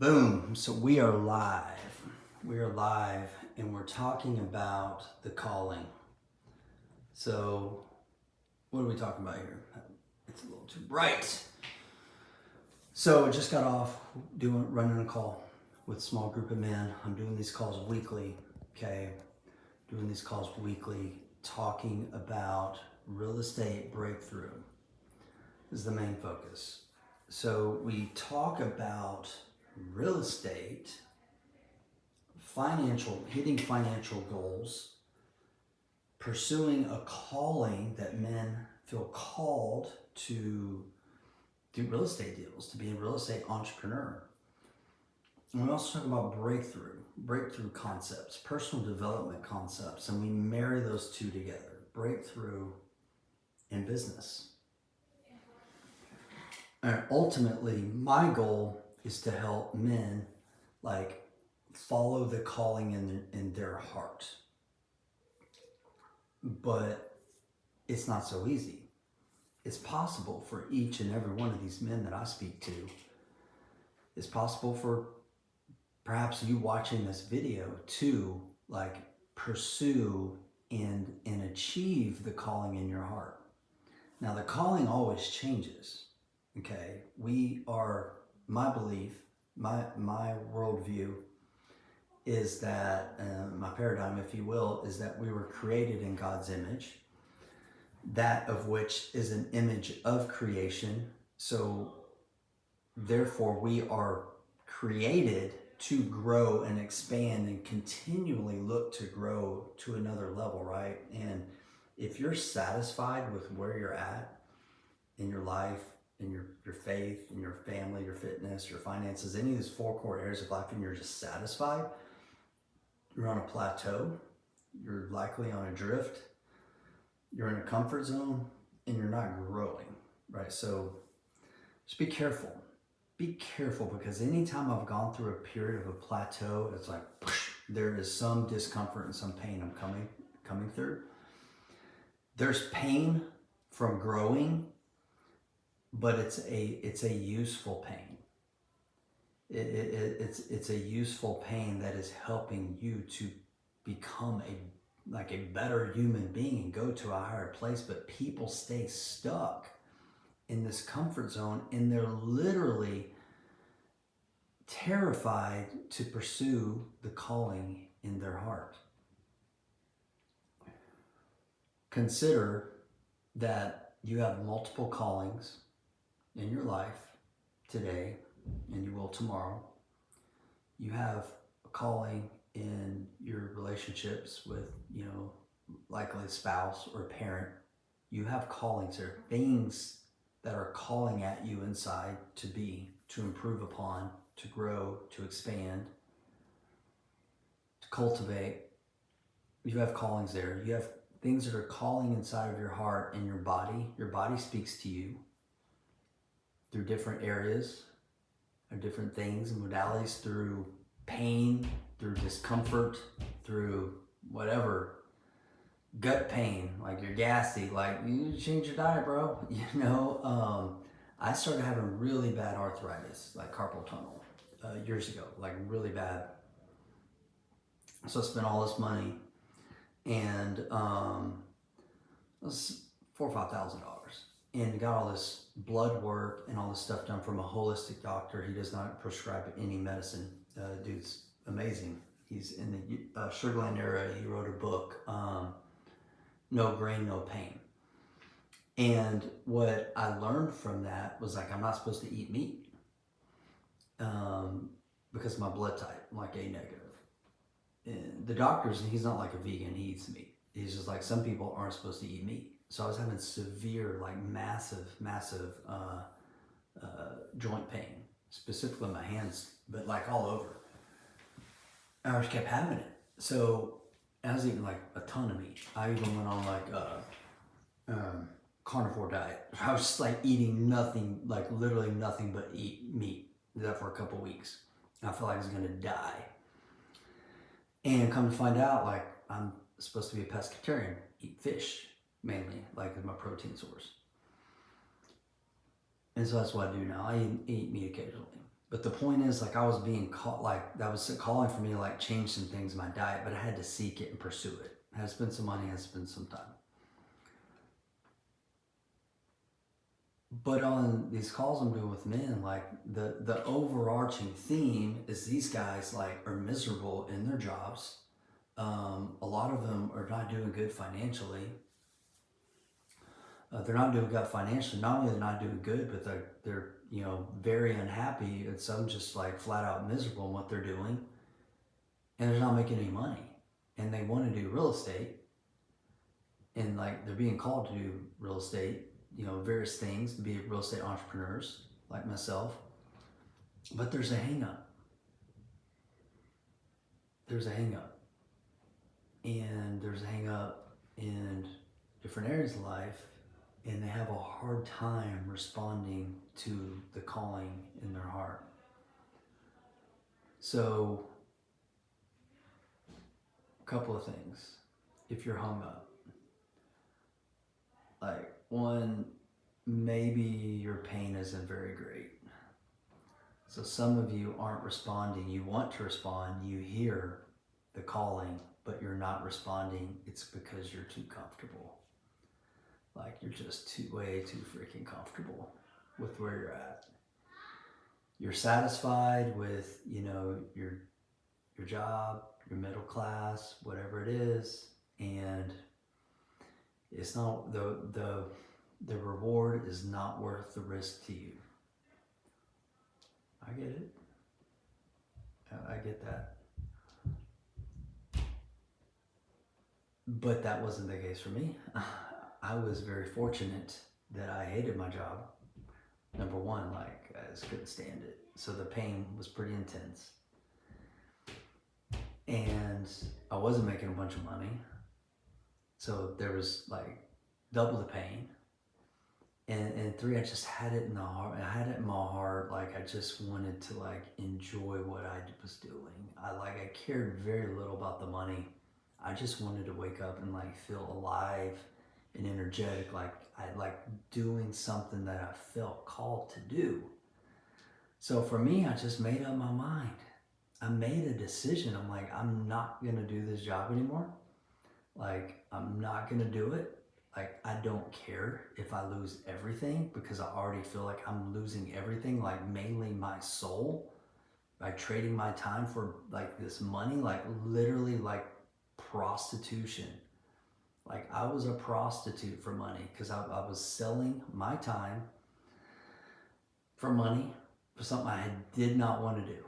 Boom. So we are live. We are live and we're talking about the calling. So, what are we talking about here? It's a little too bright. So, just got off running a call with a small group of men. I'm doing these calls weekly, okay? Doing these calls weekly, talking about real estate breakthrough is the main focus. So, we talk about real estate, hitting financial goals, pursuing a calling that men feel called to do real estate deals, to be a real estate entrepreneur. And we also talk about breakthrough concepts, personal development concepts, and we marry those two together, breakthrough and business. And ultimately, my goal is to help men follow the calling in their heart. But it's not so easy. It's possible for each and every one of these men that I speak to. It's possible for perhaps you watching this video to pursue and achieve the calling in your heart. Now the calling always changes. Okay, my belief, my worldview is that, my paradigm, if you will, is that we were created in God's image, that of which is an image of creation. So therefore we are created to grow and expand and continually look to grow to another level, right? And if you're satisfied with where you're at in your life, in your faith, in your family, your fitness, your finances, any of these four core areas of life, and you're just satisfied, you're on a plateau, you're likely on a drift, you're in a comfort zone, and you're not growing, right? So just be careful. Be careful, because anytime I've gone through a period of a plateau, it's like there is some discomfort and some pain I'm coming through. There's pain from growing, but it's a useful pain. It's a useful pain that is helping you to become a better human being and go to a higher place. But people stay stuck in this comfort zone, and they're literally terrified to pursue the calling in their heart. Consider that you have multiple callings in your life today, and you will tomorrow. You have a calling in your relationships with, likely a spouse or a parent. You have callings. There are things that are calling at you inside to improve upon, to grow, to expand, to cultivate. You have callings there. You have things that are calling inside of your heart and your body. Your body speaks to you through different areas, or different things and modalities, through pain, through discomfort, through whatever, gut pain, like you're gassy, like you need to change your diet, bro. I started having really bad arthritis, like carpal tunnel, years ago, like really bad. So I spent all this money, and it was $4,000 or $5,000, and got all this blood work and all this stuff done from a holistic doctor. He does not prescribe any medicine. Dude's amazing. He's in the Sugarland era. He wrote a book, No Grain, No Pain. And what I learned from that was I'm not supposed to eat meat because of my blood type, I'm like A negative. And the doctors, he's not like a vegan, he eats meat. He's just like, some people aren't supposed to eat meat. So I was having severe, massive joint pain, specifically in my hands, but all over. And I just kept having it. So I was eating a ton of meat. I even went on carnivore diet. I was just eating nothing, literally nothing but eat meat. Did that for a couple weeks. I felt like I was gonna die. And come to find out, I'm supposed to be a pescatarian, eat fish mainly, as my protein source. And so that's what I do now. I eat meat occasionally. But the point is, like, I was being called, like, that was calling for me to, like, change some things in my diet, but I had to seek it and pursue it. I had to spend some money, I had to spend some time. But on these calls I'm doing with men, like, the overarching theme is these guys, like, are miserable in their jobs. A lot of them are not doing good financially. They're not doing good financially. Not only they're not doing good, but they're very unhappy, and some just like flat out miserable in what they're doing, and they're not making any money. And they want to do real estate, and like they're being called to do real estate, various things to be real estate entrepreneurs like myself. But there's a hang up. There's a hang up. And there's a hang up in different areas of life, and they have a hard time responding to the calling in their heart. So, a couple of things. If you're hung up, like, one, maybe your pain isn't very great. So some of you aren't responding. You want to respond. You hear the calling, but you're not responding. It's because you're too comfortable. Like, you're just way too freaking comfortable with where you're at. You're satisfied with, your job, your middle class, whatever it is, and it's not the reward is not worth the risk to you. I get it. I get that. But that wasn't the case for me. I was very fortunate that I hated my job. Number one, like, I just couldn't stand it. So the pain was pretty intense. And I wasn't making a bunch of money. So there was like double the pain. And three, I just had it in the heart. I had it in my heart. Like, I just wanted to like enjoy what I was doing. I cared very little about the money. I just wanted to wake up and like feel alive and energetic. Like I like doing something that I felt called to do. So for me, I just made up my mind. I made a decision. I'm like, I'm not gonna do this job anymore. Like, I'm not gonna do it. Like, I don't care if I lose everything, because I already feel like I'm losing everything, like mainly my soul, by trading my time for like this money, like literally like prostitution. Like, I was a prostitute for money, because I was selling my time for money for something I did not want to do.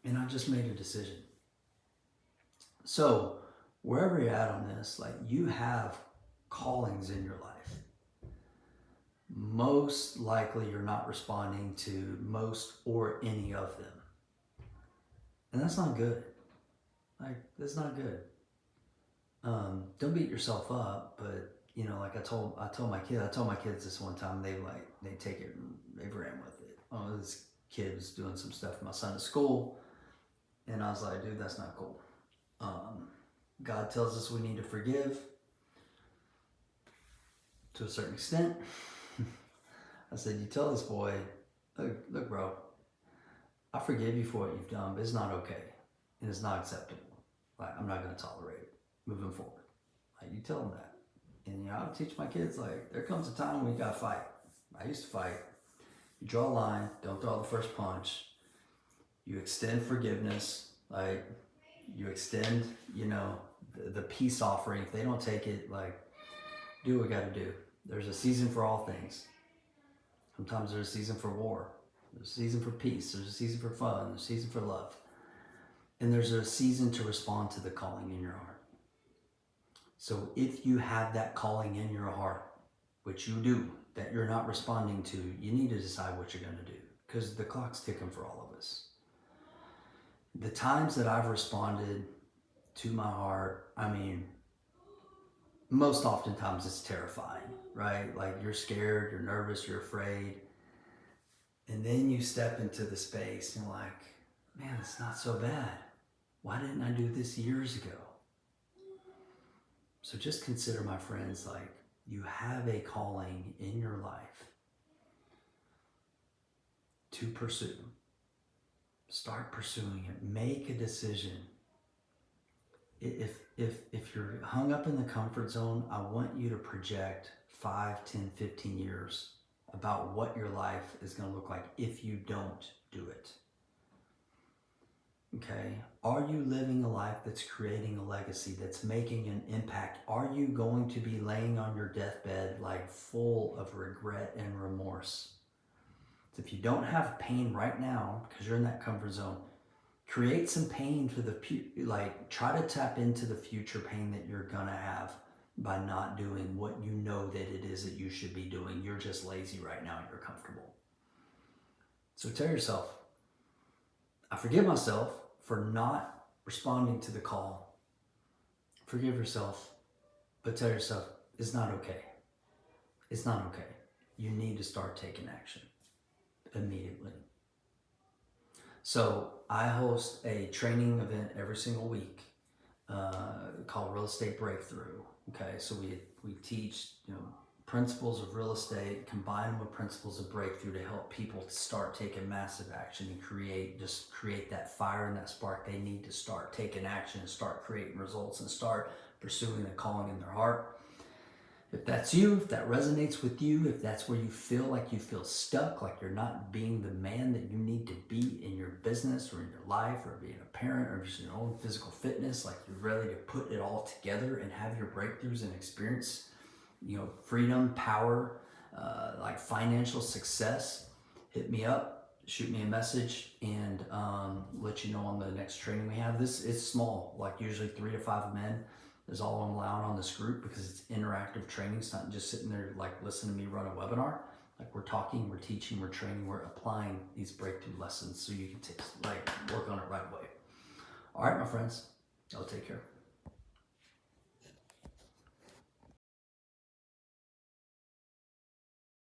And I just made a decision. So wherever you're at on this, like, you have callings in your life. Most likely you're not responding to most or any of them. And that's not good. Like, that's not good. Don't beat yourself up, but like I told my kids this one time, they take it and they ran with it. Oh, this kid was doing some stuff with my son at school, and I was like, dude, that's not cool. God tells us we need to forgive to a certain extent. I said, you tell this boy, look, bro, I forgive you for what you've done, but it's not okay, and it's not acceptable. Like, I'm not going to tolerate it moving forward. Like, you tell them that. And I teach my kids, like, there comes a time when you got to fight. I used to fight. You draw a line, don't throw the first punch. You extend forgiveness, like, you extend, the peace offering. If they don't take it, like, do what we got to do. There's a season for all things. Sometimes there's a season for war. There's a season for peace. There's a season for fun. There's a season for love. And there's a season to respond to the calling in your heart. So if you have that calling in your heart, which you do, that you're not responding to, you need to decide what you're going to do, because the clock's ticking for all of us. The times that I've responded to my heart, I mean, most oftentimes it's terrifying, right? Like, you're scared, you're nervous, you're afraid. And then you step into the space and you're like, man, it's not so bad. Why didn't I do this years ago? So just consider, my friends, like, you have a calling in your life. to pursue. Start pursuing it. Make a decision. If you're hung up in the comfort zone, I want you to project 5, 10, 15 years about what your life is going to look like if you don't do it. Okay? Are you living a life that's creating a legacy, that's making an impact? Are you going to be laying on your deathbed like full of regret and remorse? So if you don't have pain right now because you're in that comfort zone, create some pain for the try to tap into the future pain that you're gonna have by not doing what you know that it is that you should be doing. You're just lazy right now and you're comfortable. So tell yourself, I forgive myself for not responding to the call. Forgive yourself, but tell yourself, it's not okay. It's not okay. You need to start taking action immediately. So I host a training event every single week called Real Estate Breakthrough. Okay, so we teach principles of real estate, combine them with principles of breakthrough to help people start taking massive action and create that fire and that spark they need to start taking action and start creating results and start pursuing the calling in their heart. If that's you, if that resonates with you, if that's where you feel stuck, like you're not being the man that you need to be in your business or in your life or being a parent or just your own physical fitness, like you're ready to put it all together and have your breakthroughs and experience, freedom, power, like financial success, hit me up, shoot me a message, and let you know on the next training we have. This is small, like usually 3 to 5 men is all I'm allowing on this group because it's interactive training. It's not just sitting there like listening to me run a webinar. Like we're talking, we're teaching, we're training, we're applying these breakthrough lessons so you can work on it right away. All right, my friends, I'll take care.